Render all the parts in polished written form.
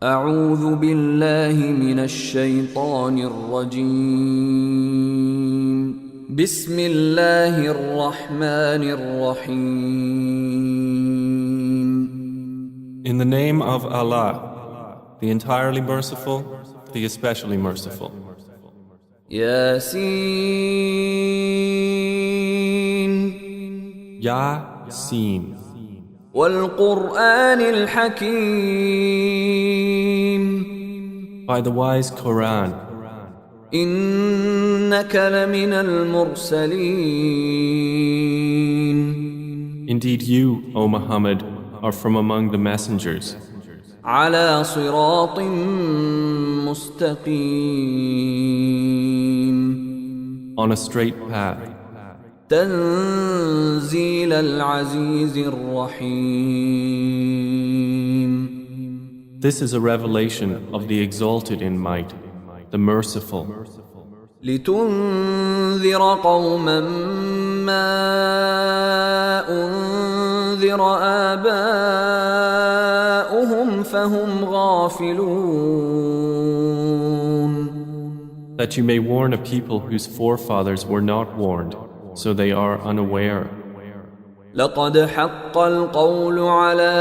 أعوذ بالله من الشيطان الرجيم بسم الله الرحمن الرحيم In the name of Allah, the entirely merciful, the especially merciful. ياسين Yasin, والقرآن الحكيم by the wise Quran, إنك لمن المرسلين indeed you, O Muhammad, are from among the messengers, على صراط مستقيم on a straight path, تنزيل العزيز الرحيم This is a revelation of the exalted in might, the merciful, لتنذر قوما ما أنذر آباؤهم فهم غافلون that you may warn a people whose forefathers were not warned, so they are unaware. لقد حق القول على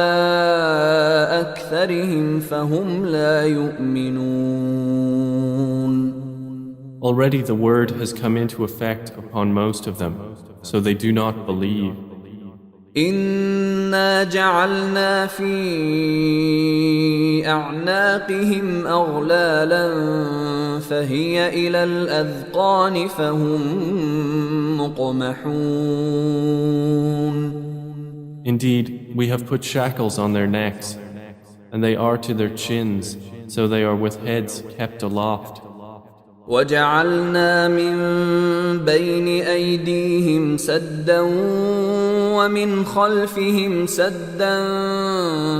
أكثرهم فهم لا يؤمنون Already the word has come into effect upon most of them, so they do not believe. إنا جعلنا في أعناقهم أغلالا فهي إلى الأذقان فهم مقمحون Indeed, we have put shackles on their necks, and they are to their chins, so they are with heads kept aloft. وجعلنا من بين أيديهم سدا ومن خلفهم سدا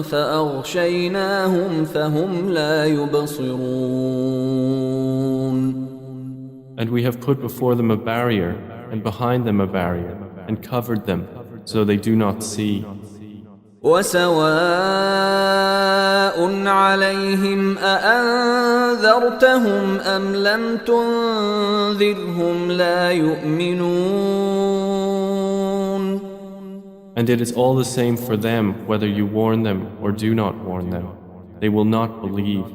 فأغشيناهم فهم لا يبصرون And we have put before them a barrier, and behind them a barrier, and covered them, so they do not see. وسواء عليهم أأنذرتهم أم لم تنذرهم لا يؤمنون And it is all the same for them whether you warn them or do not warn them. They will not believe.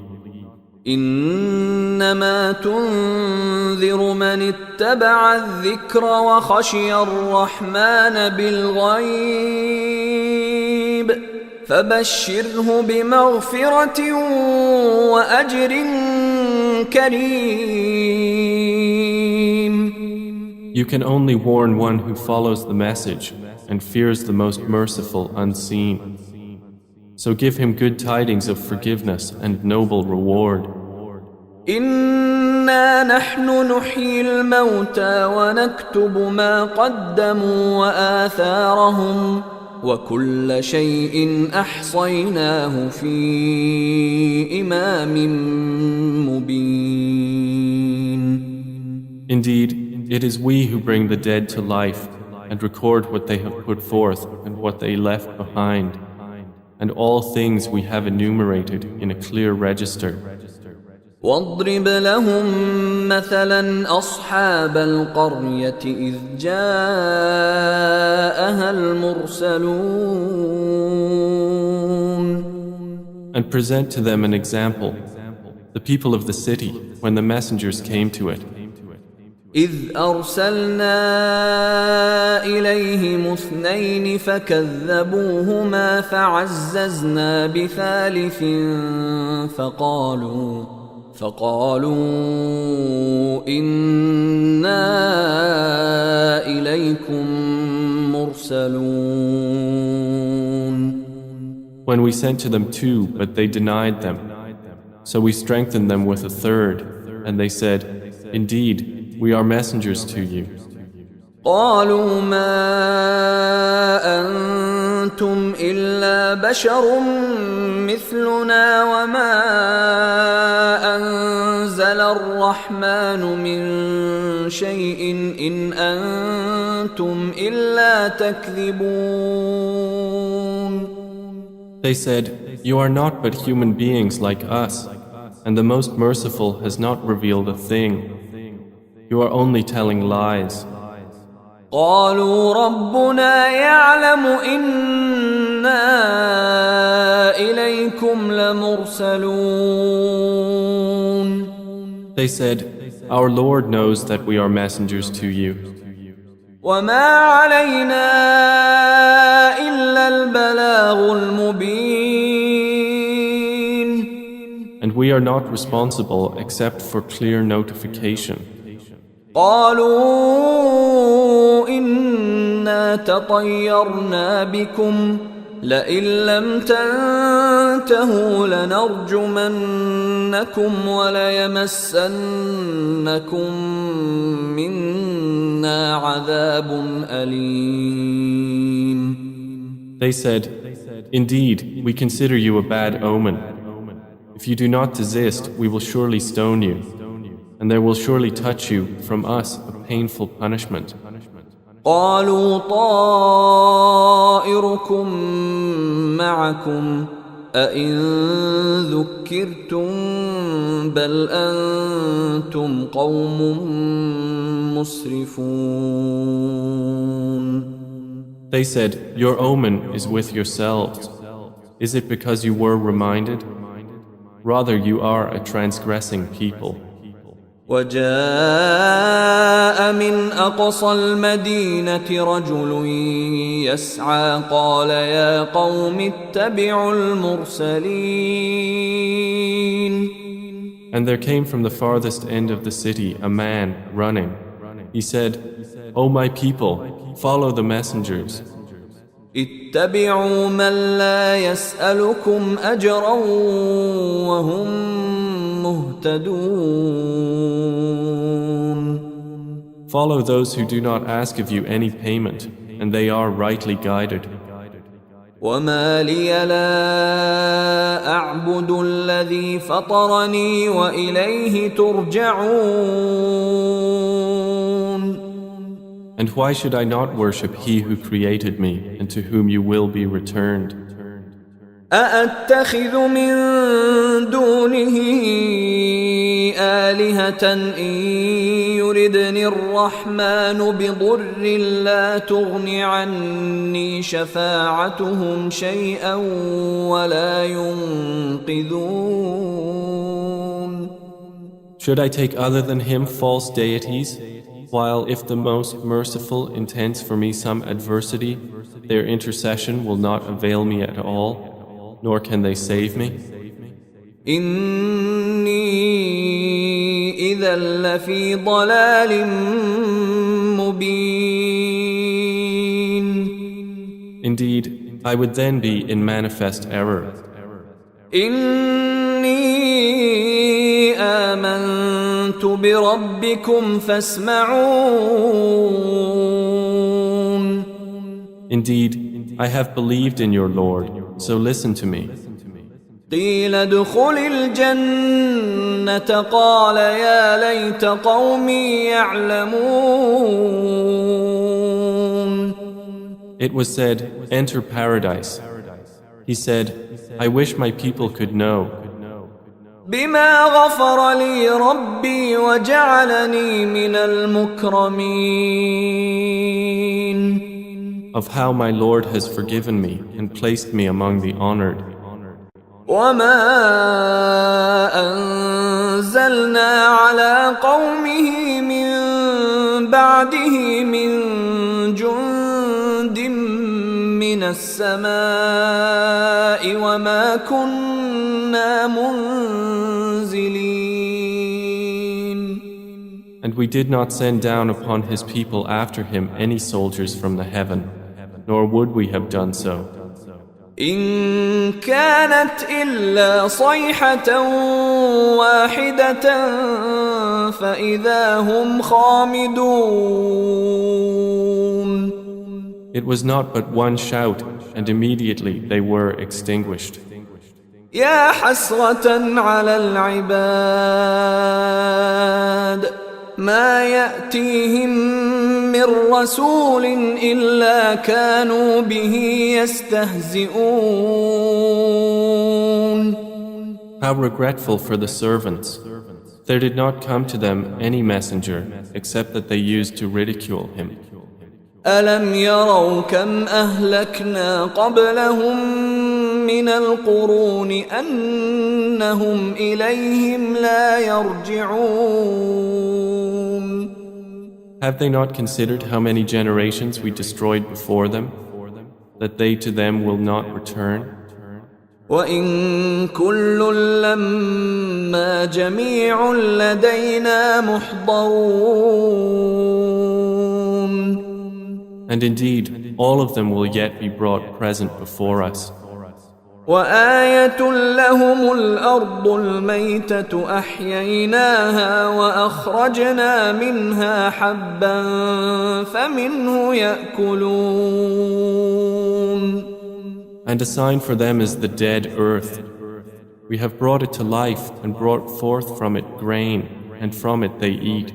إنما تنذر من اتبع الذكر وخشي الرحمن بالغيب فبشره بمغفرة وأجر كريم. You can only warn one who follows the message and fears the most merciful unseen. So give him good tidings of forgiveness and noble reward. إنا نحن نحيي الموتى ونكتب ما قدموا وآثارهم وكل شيء أحصيناه في إمام مبين. Indeed, it is we who bring the dead to life and record what they have put forth and what they left behind. And all things we have enumerated in a clear register. واضرب لهم مثلا أصحاب القرية إذ جاءها المرسلون. And present to them an example, the people of the city, when the messengers came to it. إذ أرسلنا إليهم اثنين فكذبوهما فعززنا بثالث فقالوا إنا إليكم مرسلون. When we sent to them two, but they denied them. So we strengthened them with a third, and they said, Indeed, we are messengers to you. قالوا ما أنتم إلا بشر مثلنا وما أنزل الرحمن من شيء إن أنتم إلا تكذبون. They said, You are not but human beings like us, and the Most Merciful has not revealed a thing. You are only telling lies. قالوا ربنا يعلم إنا إليكم لمرسلون. They said, Our Lord knows that we are messengers to you. وما علينا إلا البلاغ المبين. And we are not responsible except for clear notification. قالوا إنا تطيرنا بكم لئن لم تنتهوا لنرجمنكم وليمسنكم منا عذاب أليم. They said, Indeed, we consider you a bad omen. If you do not desist, we will surely stone you, and there will surely touch you from us a painful punishment. قالوا طائركم معكم أئن ذكرتم بل أنتم قوم مسرفون. They said, Your omen is with yourselves. Is it because you were reminded? Rather, you are a transgressing people. وجاء من أقصى المدينة رجل يسعى قال يا قوم اتبعوا المرسلين. And there came from the farthest end of the city a man running. He said, O my people, follow the messengers. اتبعوا من لا يسألكم أجرا وهم مهتدون. Follow those who do not ask of you any payment, and they are rightly guided. وما لي لا أعبد الذي فطرني وإليه ترجعون. And why should I not worship He who created me and to whom you will be returned? أأتخذ من دونه آلهة إن يردني الرحمن بضر لا تغن عني شفاعتهم شيئا ولا ينقذون. Should I take other than Him false deities? While if the Most Merciful intends for me some adversity, their intercession will not avail me at all, nor can they save me. إني إذا لفي ضلال مبين. Indeed, I would then be in manifest error. إني آمنت بربكم فاسمعون. Indeed, I have believed in your Lord, so listen to me. قيل ادخل الجنة قال يا ليت قومي يعلمون. It was said, enter paradise. He said, I wish my people could know. بما غفر لي ربي وجعلني من المكرمين. Of how my Lord has forgiven me and placed me among the honored. وما أنزلنا على قومه من بعده من جند من السماء وما كنا منزلين. And we did not send down upon his people after him any soldiers from the heaven, nor would we have done so. إن كانت إلا صيحة واحدة فإذا هم خامدون. It was not but one shout, and immediately they were extinguished. يا حسرة على العباد ما يأتيهم من رسول إلا كانوا به يستهزئون. How regretful for the servants. There did not come to them any messenger except that they used to ridicule him. ألم يروا كم أهلكنا قبلهم من القرون أنهم إليهم لا يرجعون. Have they not considered how many generations we destroyed before them, that they to them will not return? وإن كل لما جميع لدينا محضرون. And indeed, all of them will yet be brought present before us. وآية لهم الأرض الميتة أحييناها وأخرجنا منها حبا فمنه يأكلون. And a sign for them is the dead earth. We have brought it to life and brought forth from it grain, and from it they eat.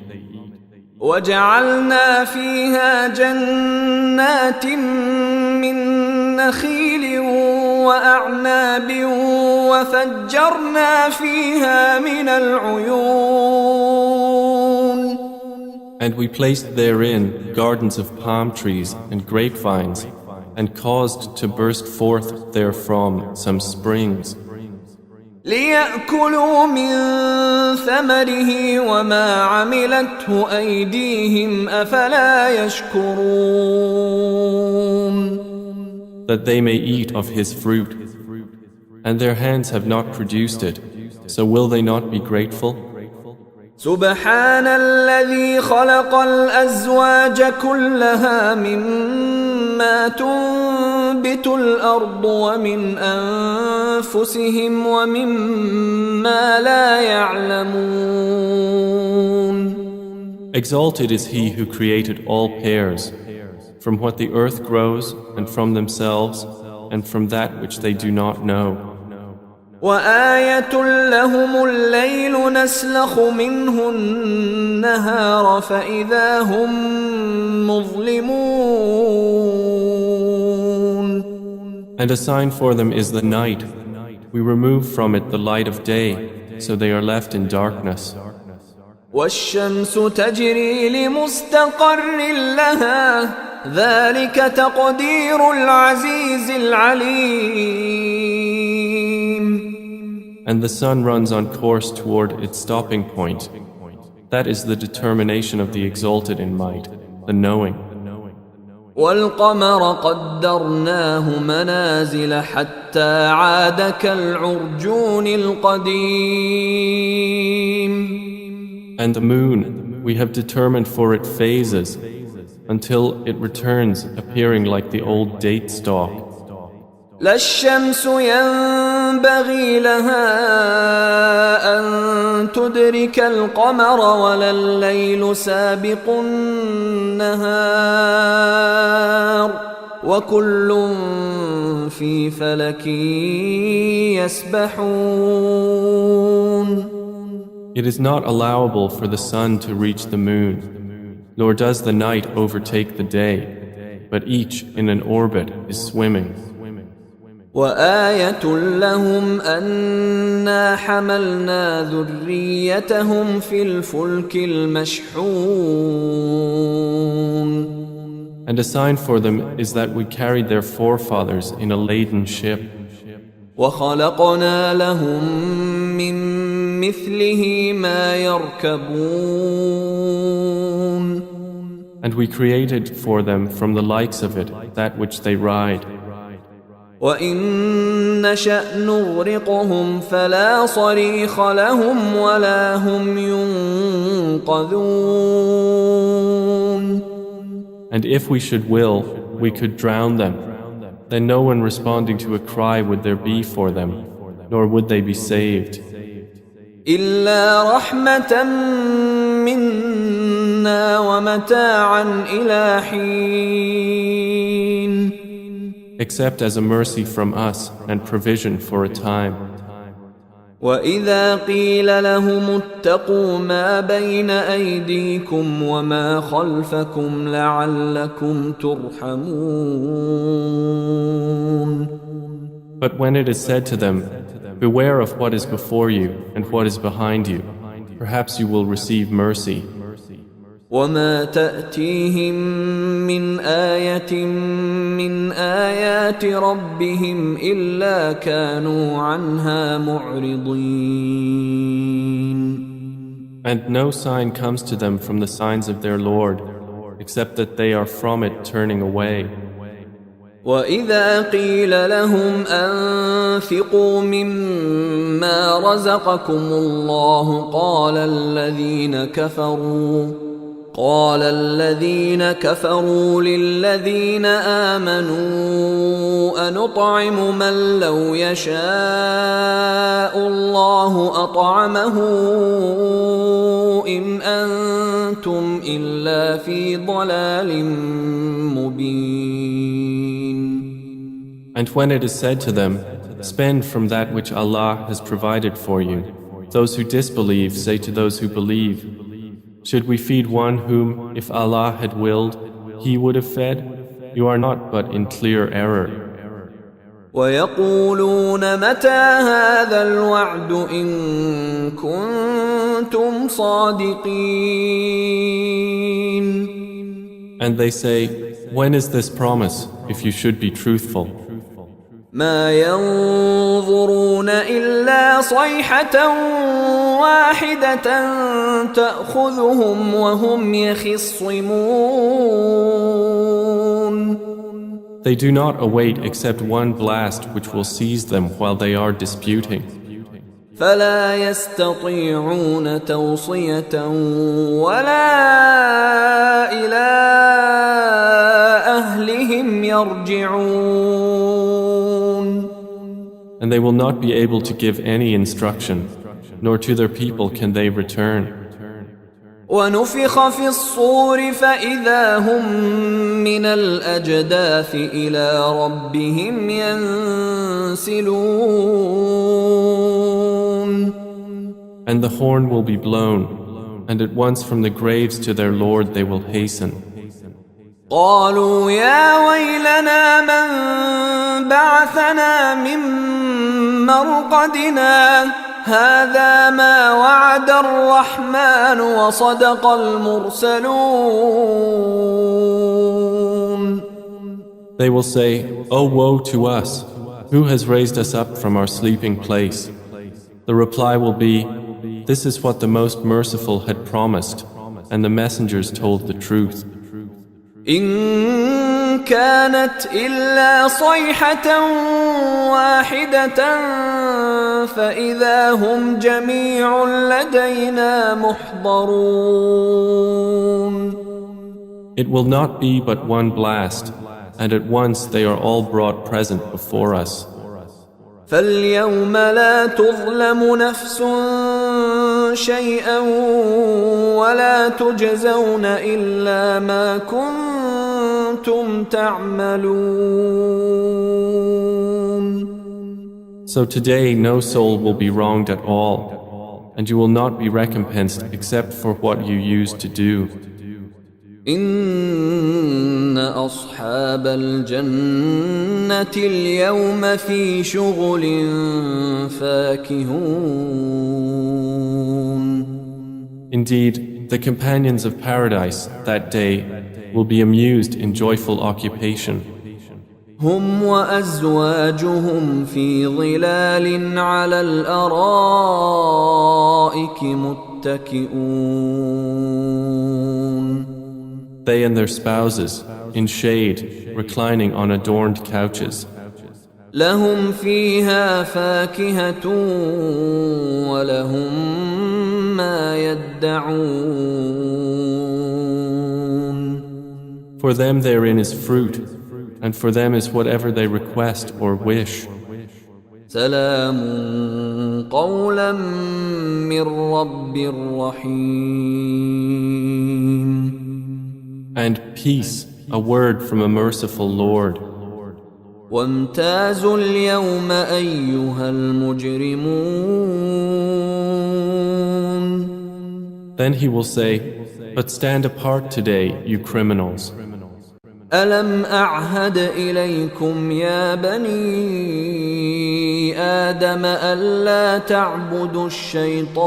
وجعلنا فيها جنات من نخيل وأعناب وفجرنا فيها من العيون. And we placed therein gardens of palm trees and grapevines, and caused to burst forth therefrom some springs. ليأكلوا من ثمره وما عملته أيديهم أفلا يشكرون. That they may eat of his fruit, and their hands have not produced it, so will they not be grateful? سبحان الذي خلق الأزواج كلها مما تنبت الأرض ومن أنفسهم ومما لا يعلمون. Exalted is he who created all pairs, from what the earth grows and from themselves and from that which they do not know. وآية لهم الليل نسلخ منه النهار فإذا هم مظلمون. And a sign for them is the night. We remove from it the light of day, so they are left in darkness. والشمس تجري لمستقر لها ذلك تقدير العزيز العليم. And the sun runs on course toward its stopping point. That is the determination of the exalted in might, the knowing. والقمر قدرناه منازل حتى عاد كالعرجون القديم. And the moon, we have determined for it phases, until it returns appearing like the old date stalk. لا الشمس ينبغي لها أن تدرك القمر ولا الليل سابق النهار وكل في فلك يسبحون. It is not allowable for the sun to reach the moon, nor does the night overtake the day, but each in an orbit is swimming. وآية لهم أنا حملنا ذريتهم في الفلك المشحون. And a sign for them is that we carried their forefathers in a laden ship. وخلقنا لهم من مثله ما يركبون. And we created for them from the likes of it that which they ride. وإن نشأ نغرقهم فلا صريخ لهم ولا هم ينقذون. And if we should will, we could drown them. Then no one responding to a cry would there be for them, nor would they be saved. إلا رحمة منا ومتاعا إلى حين. Except as a mercy from us and provision for a time. وإذا قيل لهم اتقوا ما بين أيديكم وما خلفكم لعلكم ترحمون. But when it is said to them, beware of what is before you and what is behind you, perhaps you will receive mercy. وما تأتيهم من آية من آيات ربهم إلا كانوا عنها معرضين. And no sign comes to them from the signs of their Lord, except that they are from it turning away. وإذا قيل لهم أنفقوا مما رزقكم الله قال الذين كفروا للذين آمنوا أنطعم من لو يشاء الله أطعمه إن أنتم إلا في ضلال مبين. And when it is said to them, spend from that which Allah has provided for you, those who disbelieve say to those who believe, should we feed one whom, if Allah had willed, He would have fed? You are not but in clear error. وَيَقُولُونَ مَتَى هَذَا الْوَعْدُ إِن كُنتُمْ صَادِقِينَ. And they say, when is this promise, if you should be truthful? ما ينظرون إلا صيحة واحدة تأخذهم وهم يخصمون. They do not await except one blast which will seize them while they are disputing. فلا يستطيعون توصية ولا إلى أهلهم يرجعون. And they will not be able to give any instruction, nor to their people can they return. ونفخ في الصور فإذا هم من الأجداث إلى ربهم ينسلون. And the horn will be blown, and at once from the graves to their Lord they will hasten. قالوا يا ويلنا من بعثنا من مرقدنا هذا ما وعد الرحمن وصدق المرسلون. They will say, "Oh, woe to us! Who has raised us up from our sleeping place?" The reply will be, "This is what the Most Merciful had promised, and the messengers told the truth." إن كانت إلا صيحة واحدة فإذا هم جميع لدينا محضرون. It will not be but one blast, and at once they are all brought present before us. فاليوم لا تظلم نفس شيئا ولا تجزون إلا ما كنتم تعملون. So today no soul will be wronged at all, and you will not be recompensed except for what you used to do. إن أصحاب الجنة اليوم في شغل فاكهون. Indeed, the companions of paradise that day will be amused in joyful occupation. هم وأزواجهم في ظلال على الأرائك متكئون. They and their spouses, in shade, reclining on adorned couches. لهم فيها فاكهة ولهم ما يدعون. For them therein is fruit, and for them is whatever they request or wish. سلام قولا من رب رحيم. And peace, a word from a merciful Lord. وامتازوا اليوم أيها المجرمون. Then he will say, but stand apart today, you criminals. ألم أعهد إليكم يا بني آدم ألا تعبدوا الشيطان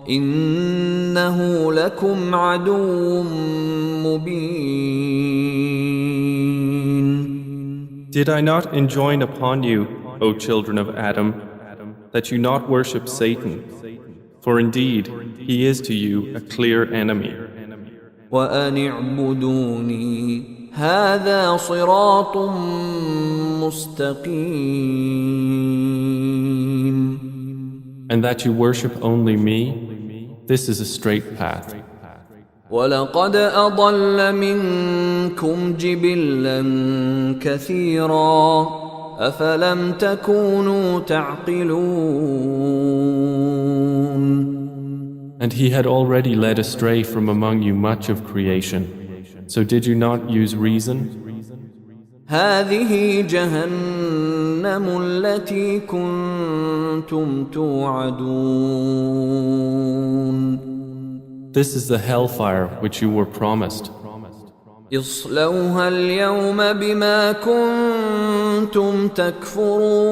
إنه لكم عدو مبين. Did I not enjoin upon you, O children of Adam, that you not worship Satan? For indeed, he is to you a clear enemy. وأن اعبدوني هذا صراط مستقيم. And that you worship only me, this is a straight path. ولقد أضل منكم جبلا كثيرا أفلم تكونوا تعقلون. And he had already led astray from among you much of creation. So did you not use reason? هذه جهنم التي كنتم توعدون. This is the hellfire which you were promised. اصلوها اليوم بما كنتم تكفرون.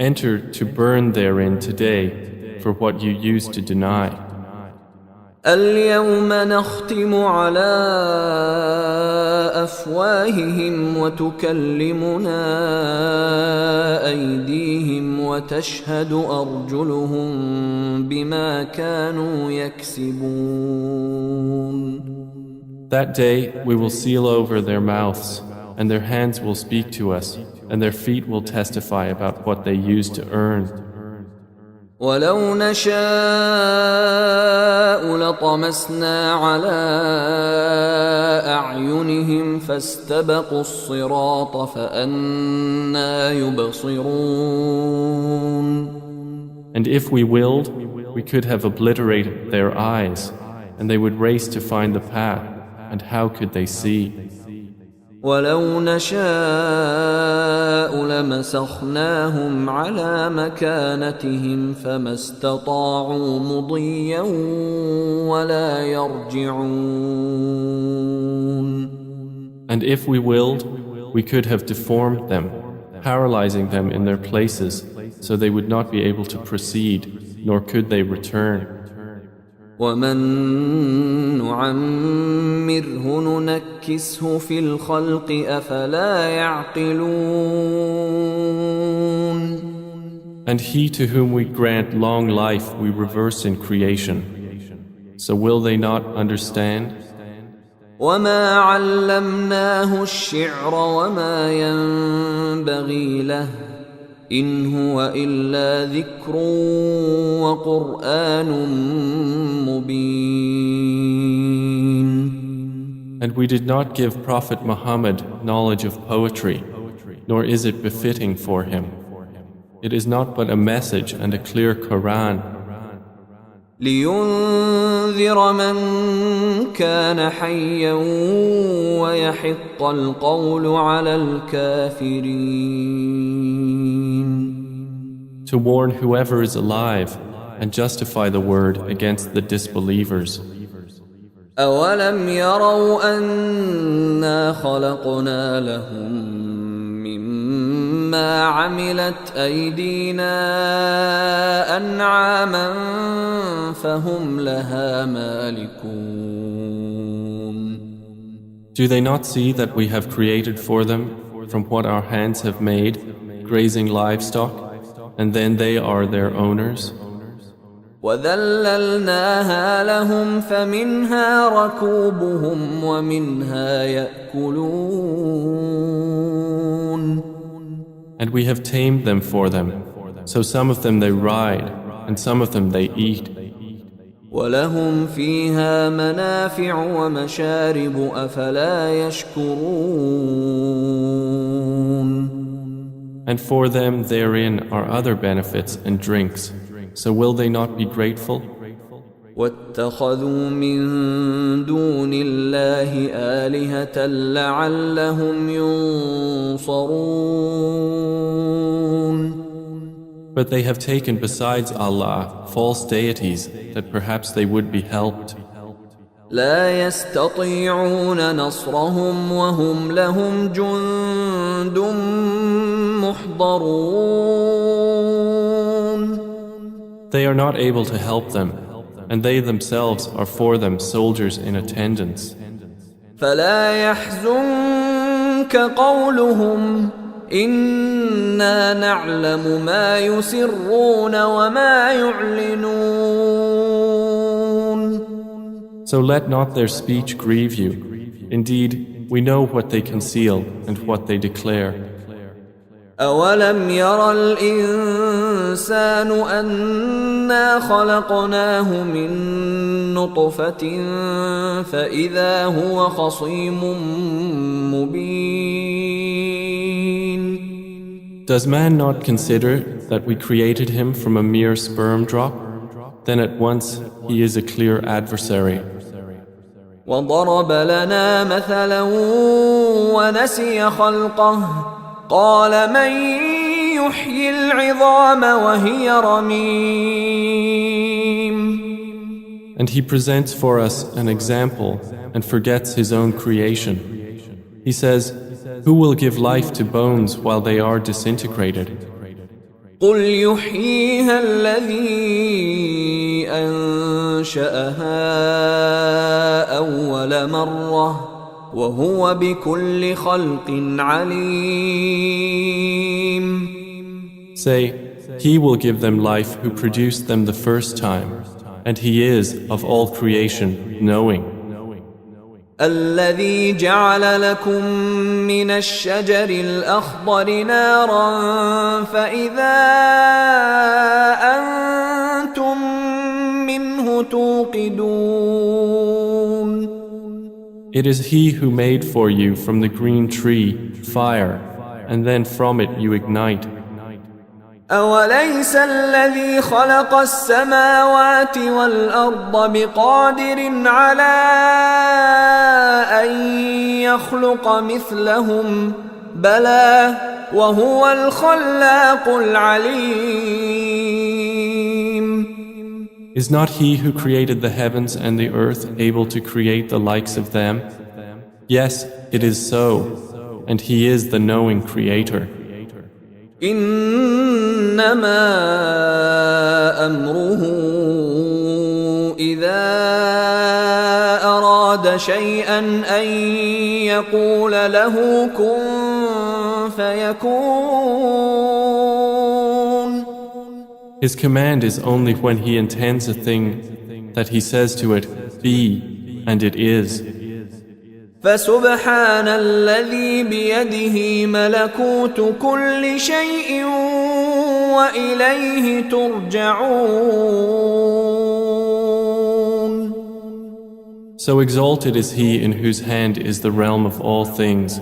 Enter to burn therein today for what you used to deny. اليوم نختم على أفواههم وتكلمنا أيديهم وتشهد أرجلهم بما كانوا يكسبون. That day we will seal over their mouths, and their hands will speak to us, and their feet will testify about what they used to earn. ولو نشاء لطمسنا على أعينهم فاستبقوا الصراط فأنى يبصرون. And if we willed, we could have obliterated their eyes, and they would race to find the path, and how could they see? ولو نشاء لمسخناهم على مكانتهم فما استطاعوا مضيا ولا يرجعون. And if we willed, we could have deformed them, paralyzing them in their places, so they would not be able to proceed, nor could they return. ومن نعمره ننكسه في الخلق أفلا يعقلون. And he to whom we grant long life we reverse in creation. So will they not understand? وما علمناه الشعر وما ينبغي له إن هو إلا ذكر وقرآن مبين. And we did not give Prophet Muhammad knowledge of poetry, nor is it befitting for him. It is not but a message and a clear Quran. لينذر من كان حيا ويحق القول على الكافرين. To warn whoever is alive and justify the word against the disbelievers. أولم يروا أنا خلقنا لهم مما عملت أيدينا أنعاما فهم لها مالكون. Do they not see that we have created for them, from what our hands have made, grazing livestock, and then they are their owners? وذللناها لهم فمنها ركوبهم ومنها يأكلون. And we have tamed them for them, so some of them they ride, and some of them they eat. ولهم فيها منافع ومشارب أفلا يشكرون. And for them therein are other benefits and drinks, so will they not be grateful? واتخذوا من دون الله آلهة لعلهم ينصرون. But they have taken besides Allah false deities that perhaps they would be helped. لا يستطيعون نصرهم وهم لهم جند محضرون. They are not able to help them, and they themselves are for them soldiers in attendance. فلا يحزنك قولهم إنا نعلم ما يسرون وما يعلنون. So let not their speech grieve you. Indeed, we know what they conceal and what they declare. أولم ير الإنسان أنا خلقناه من نطفة فإذا هو خصيم مبين. Does man not consider that we created him from a mere sperm drop? Then at once he is a clear adversary. وضرب لنا مثلا ونسي خلقه قال من يحيي العظام وهي رميم. And he presents for us an example and forgets his own creation. He says, who will give life to bones while they are disintegrated? قل يحييها الذي أنشأها أول مرة وهو بكل خلق عليم. Say, he will give them life who produced them the first time, and he is of all creation knowing. الذي جعل لكم من الشجر الأخضر نارا فإذا أنتم منه توقدون. It is he who made for you from the green tree fire, and then from it you ignite. أوليس الذي خلق السماوات والأرض بقادر على أن يخلق مثلهم بلى وهو الخلاق العليم. Is not he who created the heavens and the earth able to create the likes of them? Yes, it is so, and he is the knowing creator. إنما أمره إذا أراد شيئا أن يقول له كن فيكون. His command is only when he intends a thing that he says to it, be, and it is. فسبحان الذي بيده ملكوت كل شيء وإليه ترجعون. So exalted is he in whose hand is the realm of all things,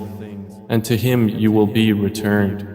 and to him you will be returned.